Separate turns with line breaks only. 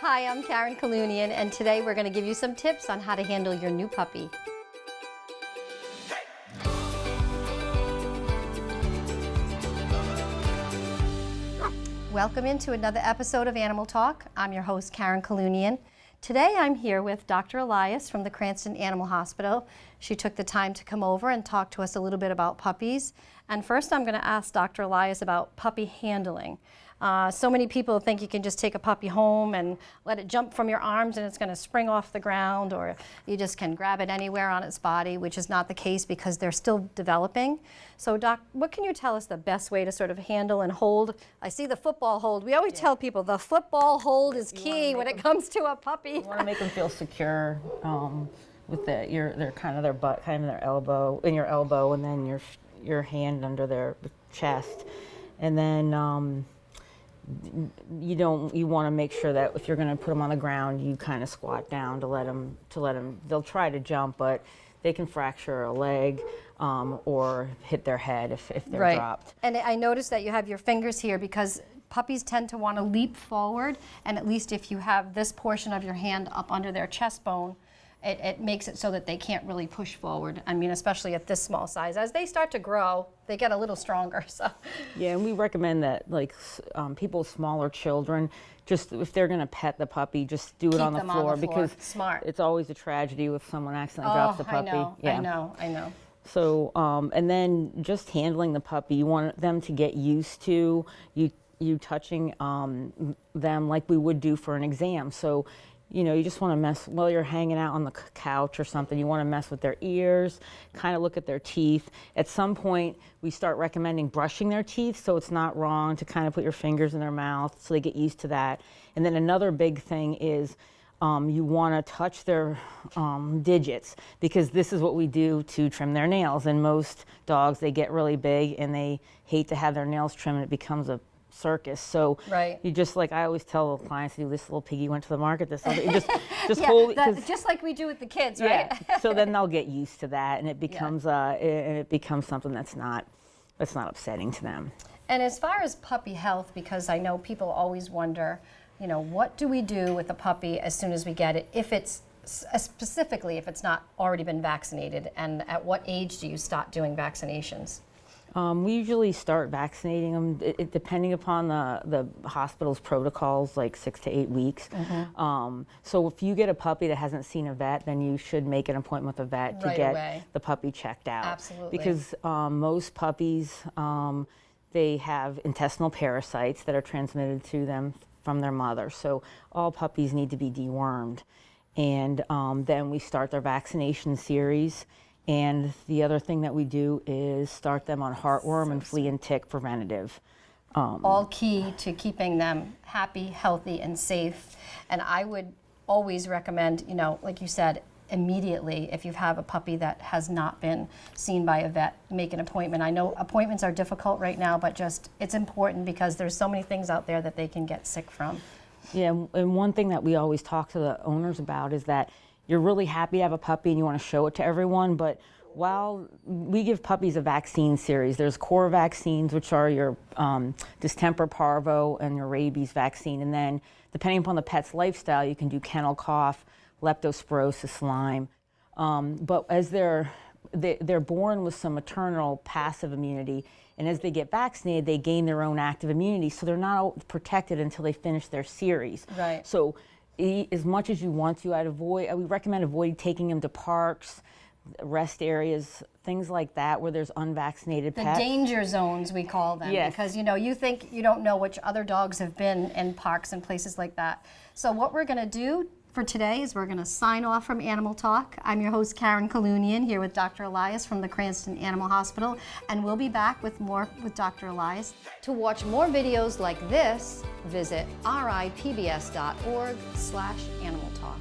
Hi, I'm Karen Kalunian, and today we're going to give you some tips on how to handle your new puppy. Welcome into another episode of Animal Talk. I'm your host, Karen Kalunian. Today I'm here with Dr. Elias from the Cranston Animal Hospital. She took the time to come over and talk to us a little bit about puppies. And first I'm going to ask Dr. Elias about puppy handling. So many people think you can just take a puppy home and let it jump from your arms and it's going to spring off the ground, or you just can grab it anywhere on its body, which is not the case because they're still developing. So Doc, what can you tell us the best way to sort of handle and hold? I see the football hold. We always tell people the football hold is key when it comes to a puppy.
You want to make them feel secure with their kind of their butt, kind of their elbow, in your elbow, and then your hand under their chest, and then you want to make sure that if you're going to put them on the ground, you kind of squat down to let them. They'll try to jump, but they can fracture a leg or hit their head if they're dropped.
And I noticed that you have your fingers here because puppies tend to want to leap forward, and at least if you have this portion of your hand up under their chest bone, it makes it so that they can't really push forward. I mean, especially at this small size. As they start to grow, they get a little stronger. So.
Yeah, and we recommend that, like, people with smaller children, just if they're going to pet the puppy, just do it on the floor, because it's always a tragedy if someone accidentally drops the puppy.
I know.
So, and then just handling the puppy, you want them to get used to you touching them like we would do for an exam. So, you just want to mess, while you're hanging out on the couch or something, you want to mess with their ears, kind of look at their teeth. At some point, we start recommending brushing their teeth, so it's not wrong to kind of put your fingers in their mouth so they get used to that. And then another big thing is you want to touch their digits, because this is what we do to trim their nails. And most dogs, they get really big and they hate to have their nails trimmed, and it becomes a circus. So you just, like I always tell the clients, this little piggy went to the market this other, just hold it,
just like we do with the kids, right?
So then they'll get used to that, and it becomes something that's not upsetting to them.
And as far as puppy health, because I know people always wonder, what do we do with a puppy as soon as we get it, if it's specifically if it's not already been vaccinated, and at what age do you start doing vaccinations?
We usually start vaccinating them, depending upon the hospital's protocols, like 6 to 8 weeks. So if you get a puppy that hasn't seen a vet, then you should make an appointment with a vet to get the puppy checked out.
Absolutely.
Because most puppies, they have intestinal parasites that are transmitted to them from their mother. So all puppies need to be dewormed. And then we start their vaccination series. And the other thing that we do is start them on heartworm and flea and tick preventative.
All key to keeping them happy, healthy, and safe. And I would always recommend, like you said, immediately, if you have a puppy that has not been seen by a vet, make an appointment. I know appointments are difficult right now, but it's important because there's so many things out there that they can get sick from.
Yeah, and one thing that we always talk to the owners about is that you're really happy to have a puppy and you want to show it to everyone, but while we give puppies a vaccine series, there's core vaccines, which are your distemper parvo and your rabies vaccine, and then depending upon the pet's lifestyle, you can do kennel cough, leptospirosis, Lyme. But as they're born with some maternal passive immunity, and as they get vaccinated, they gain their own active immunity, so they're not protected until they finish their series.
Right.
So as much as you want to, we recommend avoiding taking them to parks, rest areas, things like that where there's unvaccinated pets.
The danger zones, we call them, because you think you don't know which other dogs have been in parks and places like that. So what we're going to do for today is we're going to sign off from Animal Talk. I'm your host, Karen Kalunian, here with Dr. Elias from the Cranston Animal Hospital, and we'll be back with more with Dr. Elias. To watch more videos like this, visit ripbs.org/animaltalk.